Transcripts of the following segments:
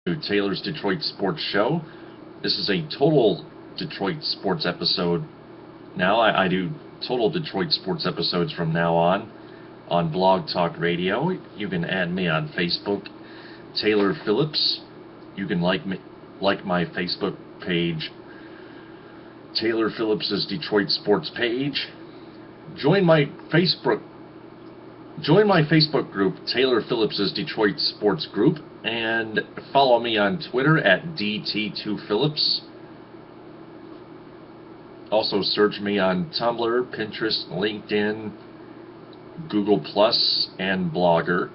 to Taylor's Detroit Sports Show. This is a total Detroit sports episode. Now I do total Detroit sports episodes from now on Blog Talk Radio. You can add me on Facebook, Taylor Phillips. You can like my Facebook page, Taylor Phillips's Detroit Sports page. Join my Facebook group, Taylor Phillips's Detroit Sports Group, and follow me on Twitter at DT2Phillips. Also search me on Tumblr, Pinterest, LinkedIn, Google+, and Blogger.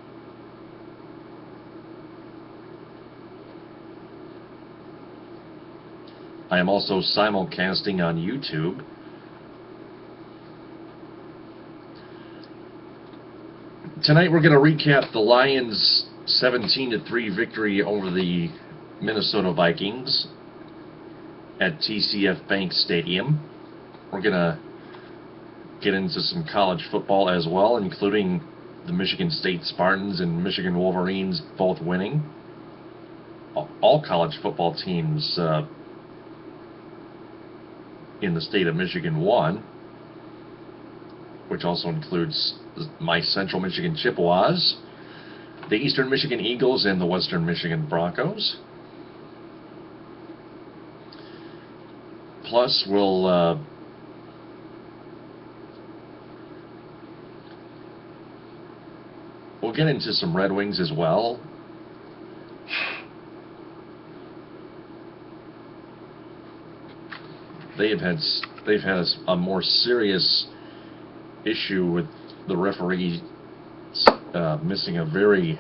I am also simulcasting on YouTube. Tonight we're going to recap the Lions' 17-3 victory over the Minnesota Vikings at TCF Bank Stadium. We're going to get into some college football as well, including the Michigan State Spartans and Michigan Wolverines both winning. All college football teams in the state of Michigan won, which also includes my Central Michigan Chippewas, the Eastern Michigan Eagles, and the Western Michigan Broncos. Plus, we'll get into some Red Wings as well. They've had a more serious issue with the referee missing a very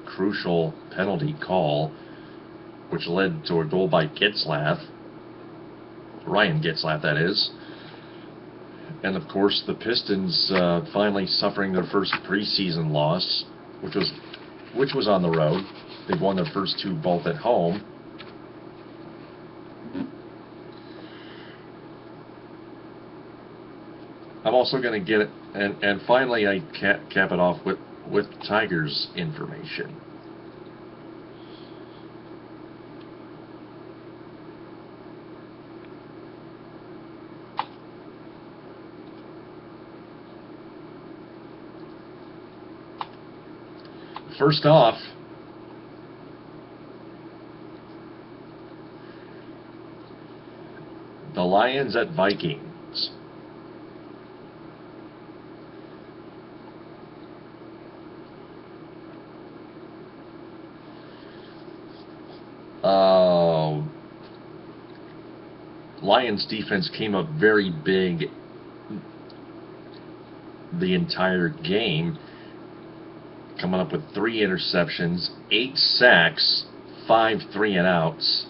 crucial penalty call, which led to a goal by Getzlaff, Ryan Getzlaff, that is. And of course, the Pistons finally suffering their first preseason loss, which was on the road. They've won their first two both at home. I'm also going to get it, and finally I cap it off with Tigers information. First off, the Lions at Vikings. Lions defense came up very big the entire game, coming up with 3 interceptions, 8 sacks, 5 3-and-outs.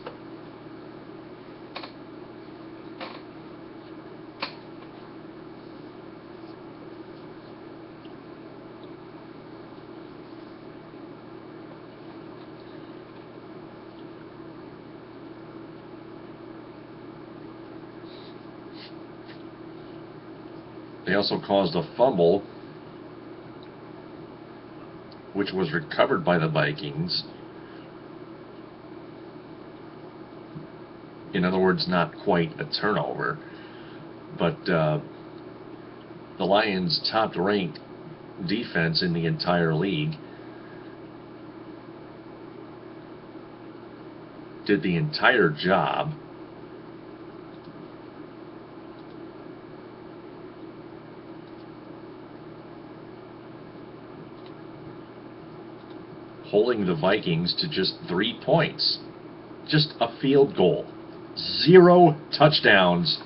They also caused a fumble, which was recovered by the Vikings. In other words, not quite a turnover, but the Lions' top-ranked defense in the entire league did the entire job. Holding the Vikings to just 3 points. Just a field goal. 0 touchdowns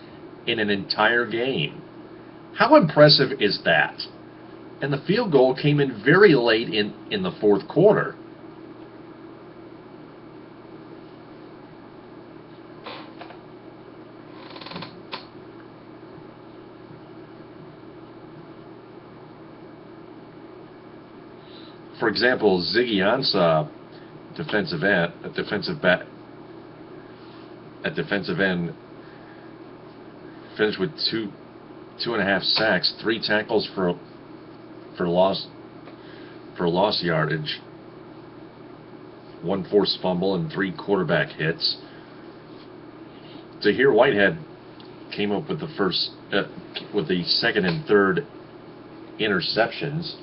in an entire game. How impressive is that? And the field goal came in very late in the fourth quarter. For example, Ziggy Ansah, defensive end, finished with two and a half sacks, 3 tackles for loss yardage, 1 forced fumble, and 3 quarterback hits. Tahir Whitehead came up with the second and third interceptions.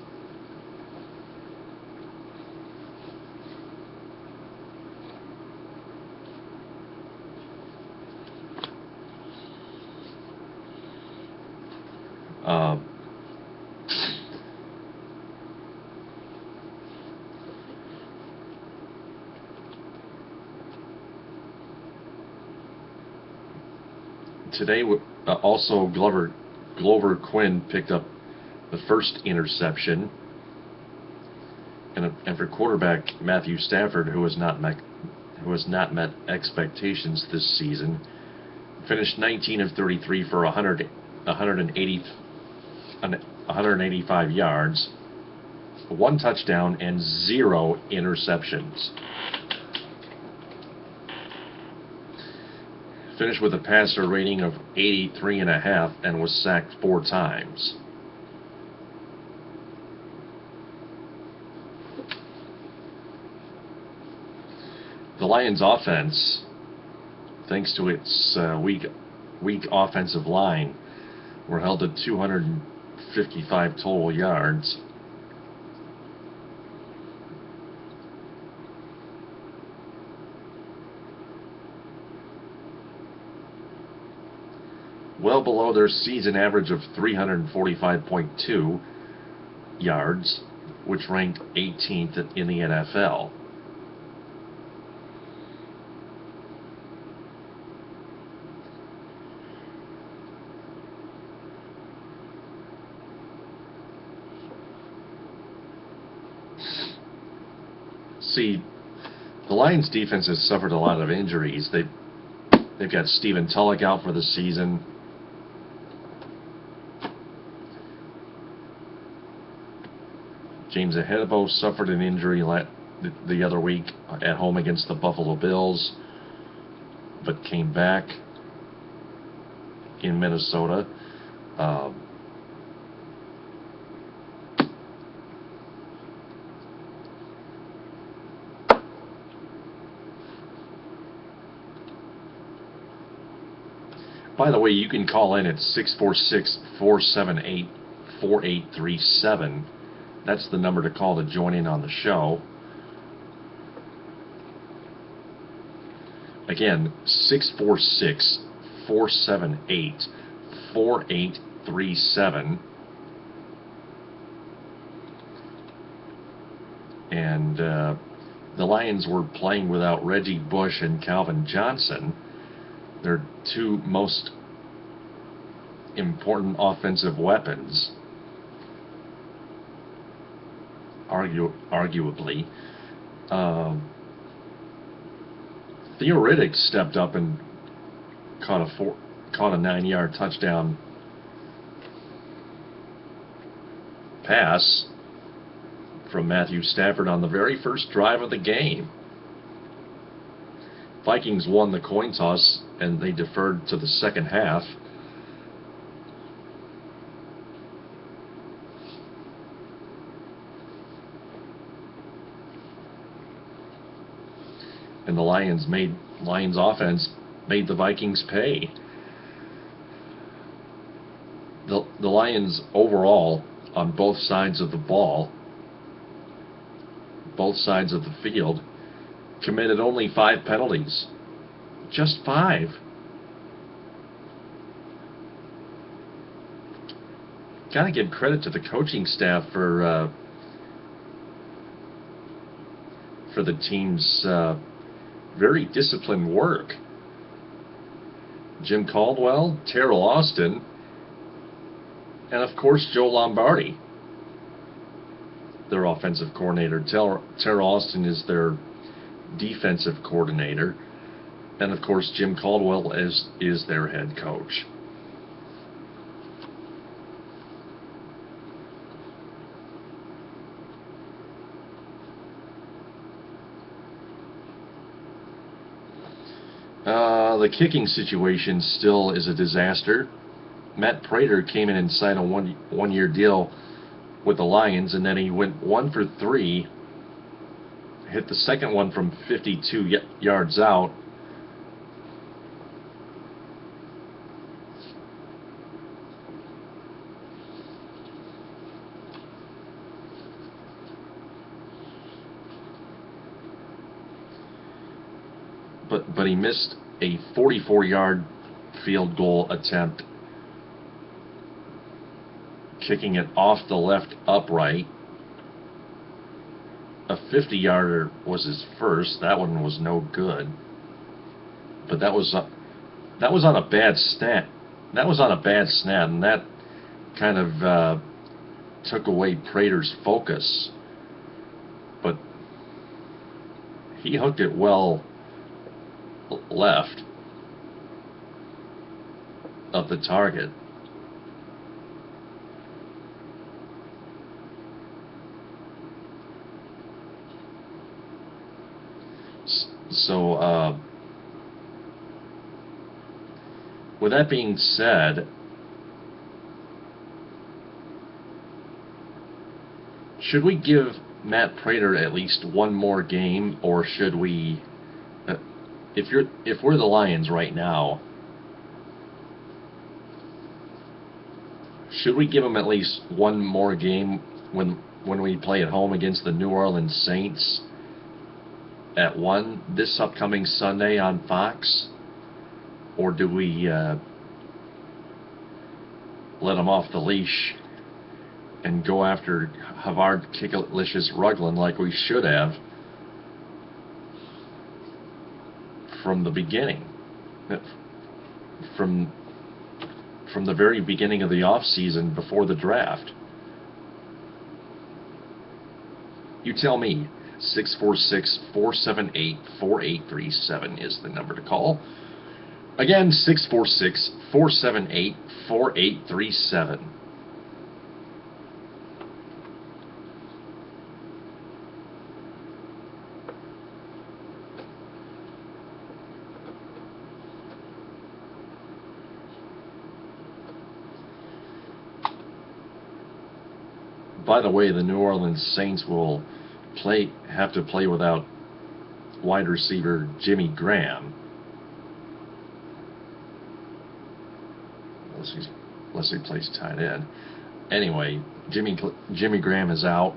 Today, also Glover Quinn picked up the first interception, and for quarterback Matthew Stafford, who has not met expectations this season, finished 19 of 33 for 185 yards, 1 touchdown, and 0 interceptions. Finished with a passer rating of 83.5 and was sacked 4 times. The Lions offense, thanks to its weak offensive line, were held to 255 total yards. Well below their season average of 345.2 yards, which ranked 18th in the NFL. See, the Lions defense has suffered a lot of injuries. They've got Stephen Tulloch out for the season. James Ahedebo suffered an injury the other week at home against the Buffalo Bills, but came back in Minnesota. By the way, you can call in at 646-478-4837. That's the number to call to join in on the show. Again, 646-478-4837. And the Lions were playing without Reggie Bush and Calvin Johnson, their 2 most important offensive weapons, arguably. Theo Riddick stepped up and caught a 9-yard touchdown pass from Matthew Stafford on the very first drive of the game. Vikings won the coin toss and they deferred to the second half. And the Lions offense made the Vikings pay. The Lions overall, on both sides of the ball, both sides of the field, committed only 5 penalties. Just 5. Gotta give credit to the coaching staff for the team's very disciplined work. Jim Caldwell, Terrell Austin, and of course Joe Lombardi, their offensive coordinator. Terrell Austin is their defensive coordinator, and of course Jim Caldwell is their head coach. The kicking situation still is a disaster. Matt Prater came in and signed a one-year deal with the Lions, and then he went 1 for 3, hit the second one from 52 yards out. But he missed a 44-yard field goal attempt, kicking it off the left upright. A 50-yarder was his first. That one was no good. But that was on a bad snap. That was on a bad snap, and that kind of took away Prater's focus. But he hooked it well left of the target. So, with that being said, should we give Matt Prater at least one more game, or should we, if we're the Lions right now, should we give him at least one more game when we play at home against the New Orleans Saints at 1 this upcoming Sunday on Fox? Or do we let him off the leash and go after Havard Kickalicious Rugland like we should have from the beginning? From the very beginning of the offseason before the draft? You tell me. 646-478-4837 is the number to call. Again, 646-478-4837. By the way, the New Orleans Saints will have to play without wide receiver Jimmy Graham. Unless he plays tight end. Anyway, Jimmy Graham is out.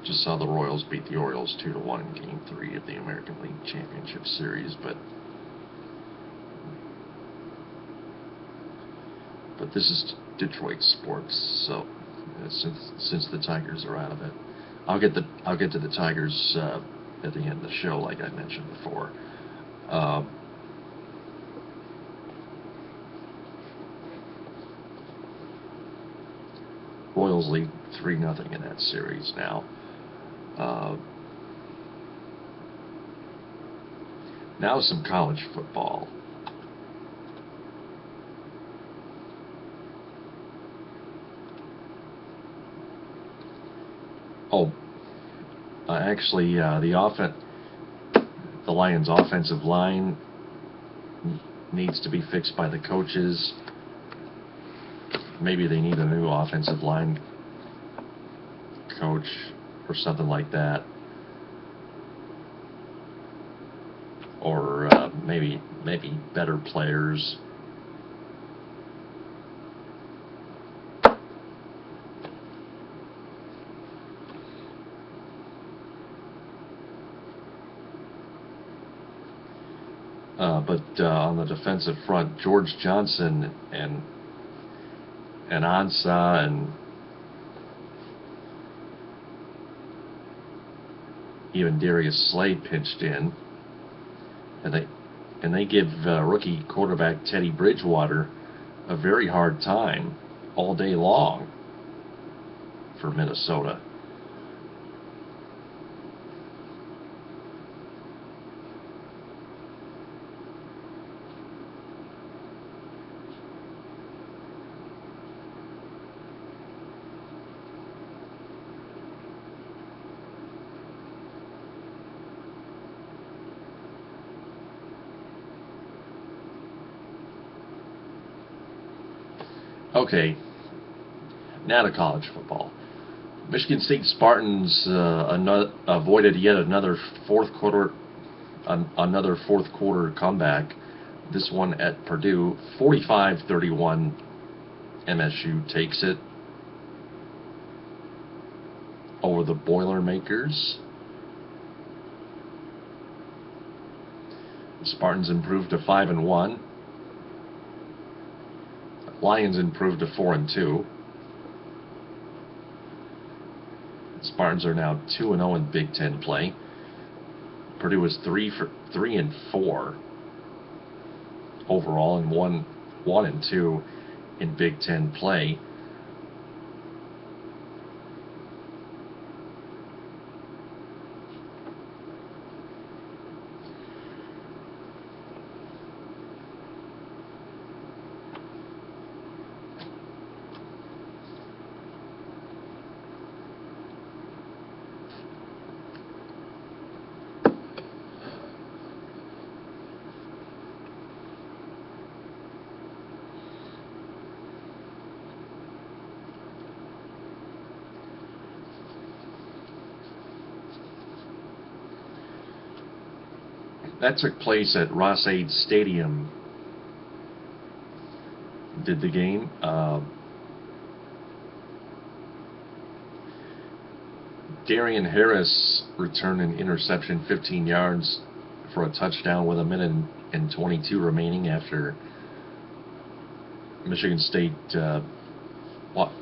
Just saw the Royals beat the Orioles 2-1 in Game 3 of the American League Championship Series, but this is Detroit sports, so since the Tigers are out of it, I'll get to the Tigers at the end of the show, like I mentioned before. Royals lead 3-0 in that series now. Now some college football. Actually, the Lions' offensive line needs to be fixed by the coaches. Maybe they need a new offensive line coach or something like that, or maybe better players. But on the defensive front, George Johnson and Ansah and even Darius Slay pitched in, and they give rookie quarterback Teddy Bridgewater a very hard time all day long for Minnesota. Okay, now to college football. Michigan State Spartans avoided yet another fourth quarter comeback. This one at Purdue, 45-31. MSU takes it over the Boilermakers. The Spartans improved to 5-1. Lions improved to 4-2. Spartans are now 2-0 in Big Ten play. Purdue is 3-4 overall and 1-2 in Big Ten play. That took place at Ross-Ade Stadium. Did the game. Darian Harris returned an interception 15 yards for a touchdown with 1:22 remaining after Michigan State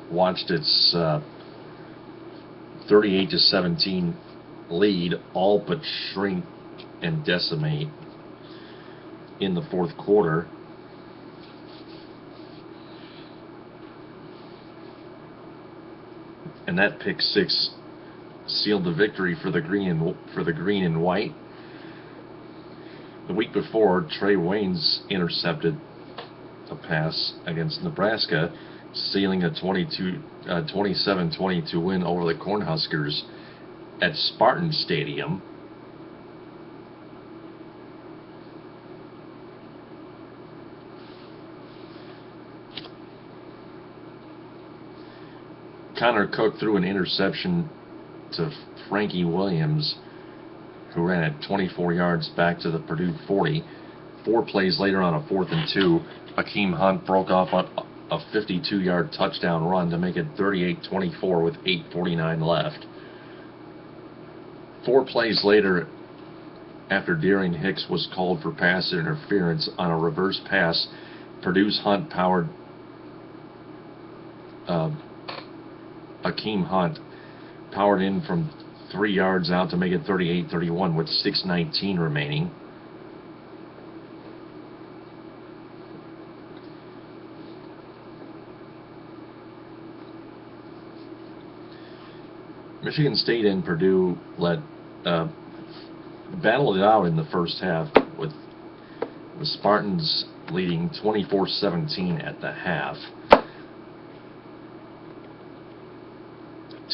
watched its 38-17 lead all but shrink and decimate in the fourth quarter. And that pick six sealed the victory for the green and white. The week before, Trey Waynes intercepted a pass against Nebraska, sealing a 27-22 win over the Cornhuskers at Spartan Stadium. Connor Cook threw an interception to Frankie Williams, who ran it 24 yards back to the Purdue 40. 4 plays later on a 4th and 2, Akeem Hunt broke off a 52-yard touchdown run to make it 38-24 with 8:49 left. 4 plays later, after Darian Hicks was called for pass interference on a reverse pass, Purdue's Hunt powered Akeem Hunt powered in from 3 yards out to make it 38-31 with 6:19 remaining. Michigan State and Purdue battled it out in the first half, with the Spartans leading 24-17 at the half.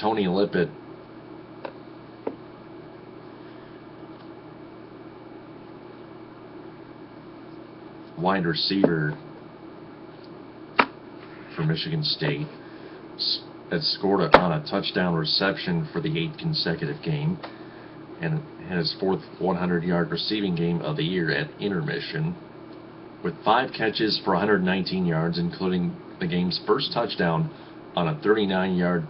Tony Lippett wide receiver for Michigan State had scored on a touchdown reception for the 8th consecutive game and had his 4th 100-yard receiving game of the year at intermission, with 5 catches for 119 yards, including the game's first touchdown on a 39-yard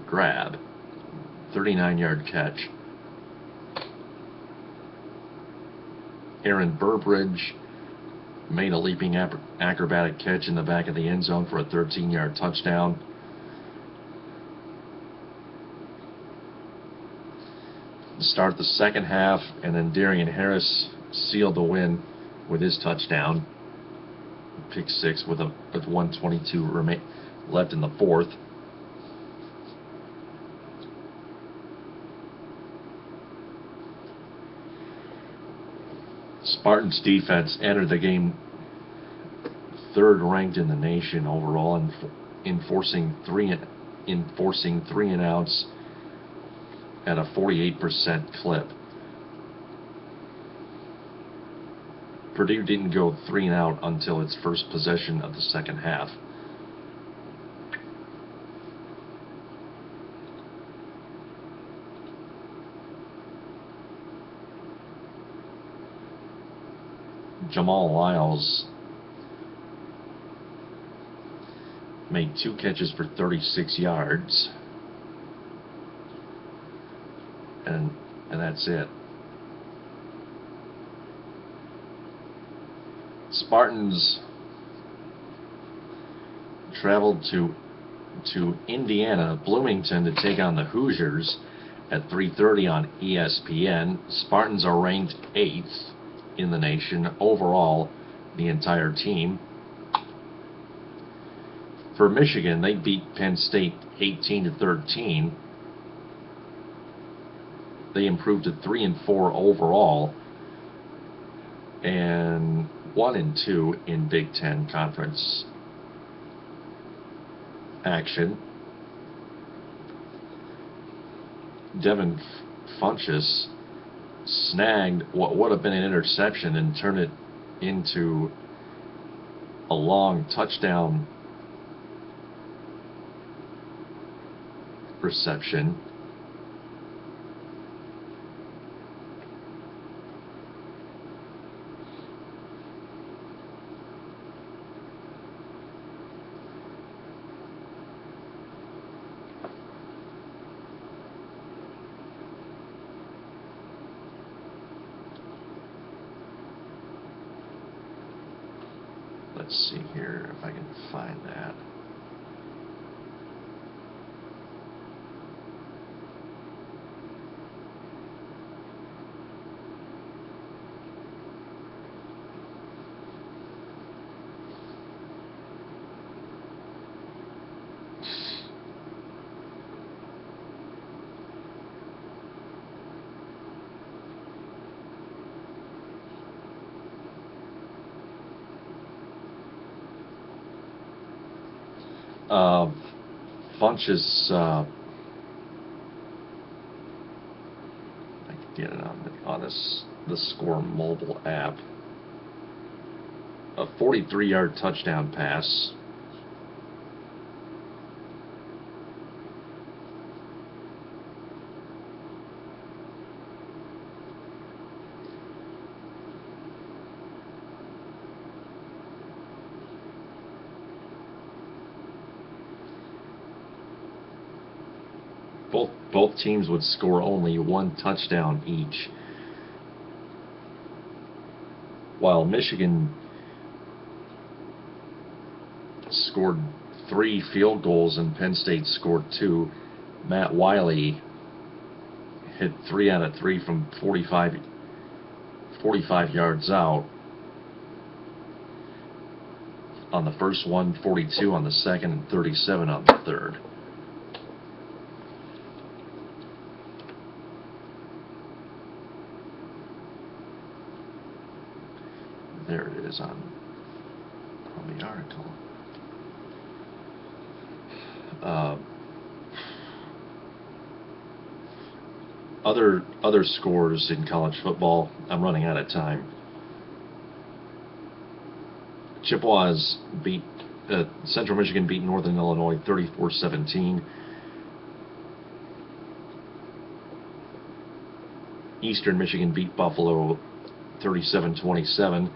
grab, 39-yard catch. Aaron Burbridge made a leaping acrobatic catch in the back of the end zone for a 13-yard touchdown. To start the second half, and then Darian Harris sealed the win with his touchdown, pick 6 with 1:22 left in the fourth. Spartans defense entered the game 3rd ranked in the nation overall, and enforcing three and outs at a 48% clip. Purdue didn't go 3 and out until its first possession of the second half. Jamal Lyles made 2 catches for 36 yards, and that's it. Spartans traveled to Indiana, Bloomington, to take on the Hoosiers at 3:30 on ESPN. Spartans are ranked 8th in the nation overall, the entire team. For Michigan, they beat Penn State 18-13. They improved to 3-4 overall and 1-2 in Big Ten Conference action. Devin Funchess snagged what would have been an interception and turned it into a long touchdown reception. Let's see here if I can find that. Funchess, I can get it on the Score mobile app. A 43-yard touchdown pass. Both teams would score only 1 touchdown each, while Michigan scored 3 field goals and Penn State scored 2. Matt Wiley hit 3 out of 3 from 45 yards out. On the first one, 42 on the second, and 37 on the third. There it is on the article. Other scores in college football. I'm running out of time. Chippewas beat Central Michigan beat Northern Illinois 34-17. Eastern Michigan beat Buffalo 37-27.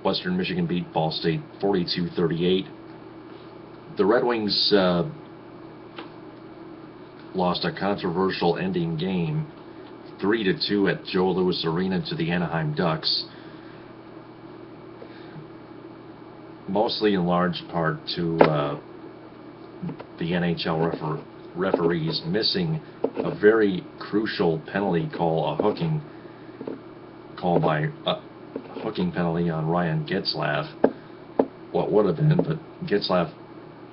Western Michigan beat Ball State 42-38. The Red Wings lost a controversial ending game 3-2 at Joe Louis Arena to the Anaheim Ducks, mostly in large part to the NHL referees missing a very crucial penalty call, a hooking penalty on Ryan Getzlaf. What would have been, but Getzlaf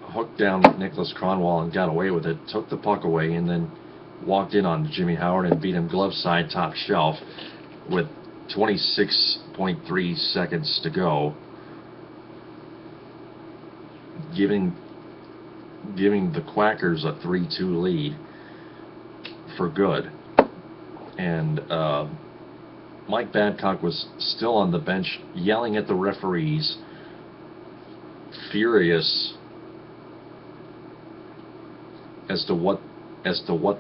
hooked down Nicholas Kronwall and got away with it, took the puck away, and then walked in on Jimmy Howard and beat him glove side top shelf with 26.3 seconds to go, giving the Quackers a 3-2 lead for good. And Mike Babcock was still on the bench yelling at the referees, furious as to what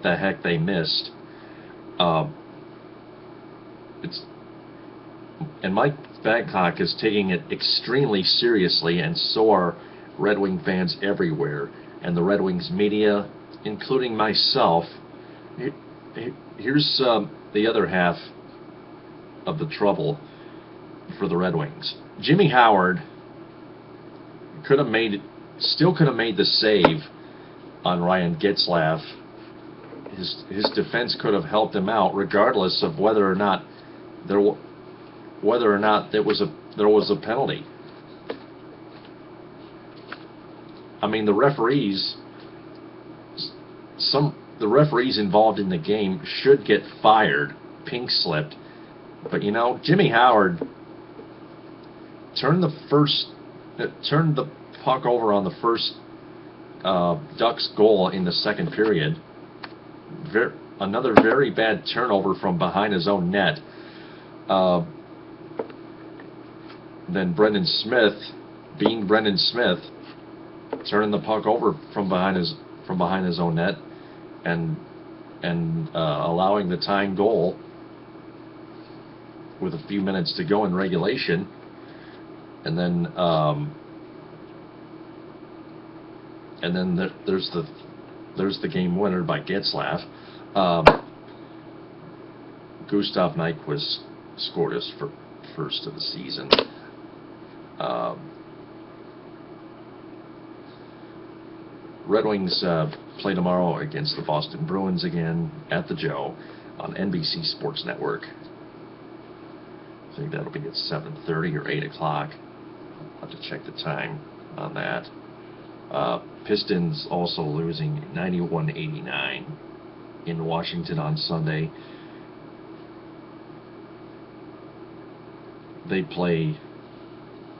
the heck they missed. Babcock is taking it extremely seriously, and so are Red Wing fans everywhere, and the Red Wings media, including myself. Here's the other half of the trouble for the Red Wings. Jimmy Howard still could have made the save on Ryan Getzlaf. His defense could have helped him out, regardless of whether or not there was a penalty. I mean, the referees involved in the game should get fired, pink slipped. But Jimmy Howard turned the puck over on the first Ducks goal in the second period. Another very bad turnover from behind his own net. Then Brendan Smith, being Brendan Smith, turning the puck over from behind his own net, and allowing the tying goal with a few minutes to go in regulation, and then there's the game winner by Getzlaf. Gustav Nyquist scored his first of the season. Red Wings play tomorrow against the Boston Bruins again at the Joe on NBC Sports Network. I think that'll be at 7:30 or 8 o'clock. I'll have to check the time on that. Pistons also losing 91-89 in Washington on Sunday. They play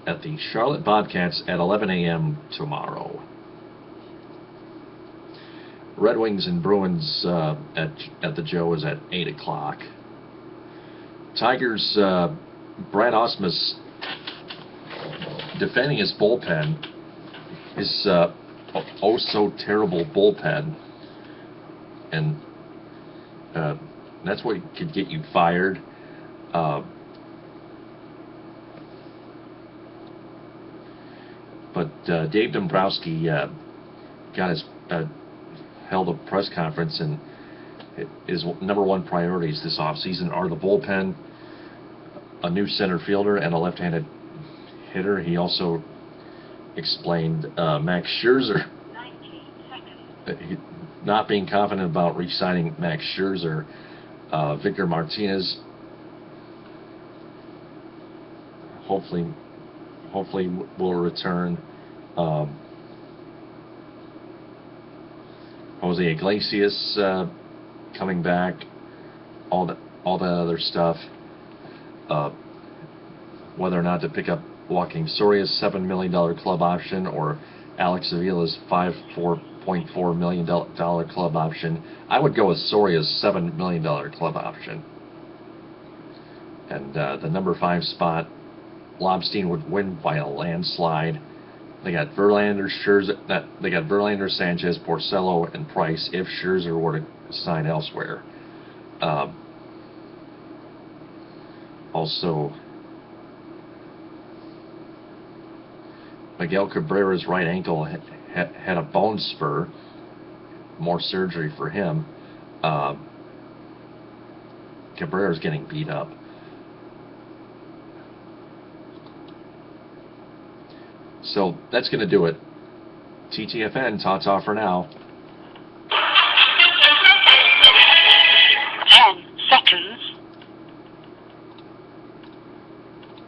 at the Charlotte Bobcats at 11 a.m. tomorrow. Red Wings and Bruins at the Joe is at 8 o'clock. Tigers, Brad Ausmus defending his bullpen, his oh so terrible bullpen, and that's what could get you fired. But Dave Dombrowski held a press conference, and his number one priorities this offseason are the bullpen, a new center fielder, and a left-handed hitter. He also explained Max Scherzer, not being confident about re-signing Max Scherzer. Victor Martinez hopefully will return. Jose Iglesias coming back. All that other stuff. Whether or not to pick up Joakim Soria's $7 million club option or Alex Avila's $4.4 million club option, I would go with Soria's $7 million club option. And the number 5 spot, Lobstein would win by a landslide. They got Verlander, Sanchez, Porcello, and Price if Scherzer were to sign elsewhere. Also, Miguel Cabrera's right ankle had a bone spur. More surgery for him. Cabrera's getting beat up. So that's going to do it. TTFN, ta-ta for now.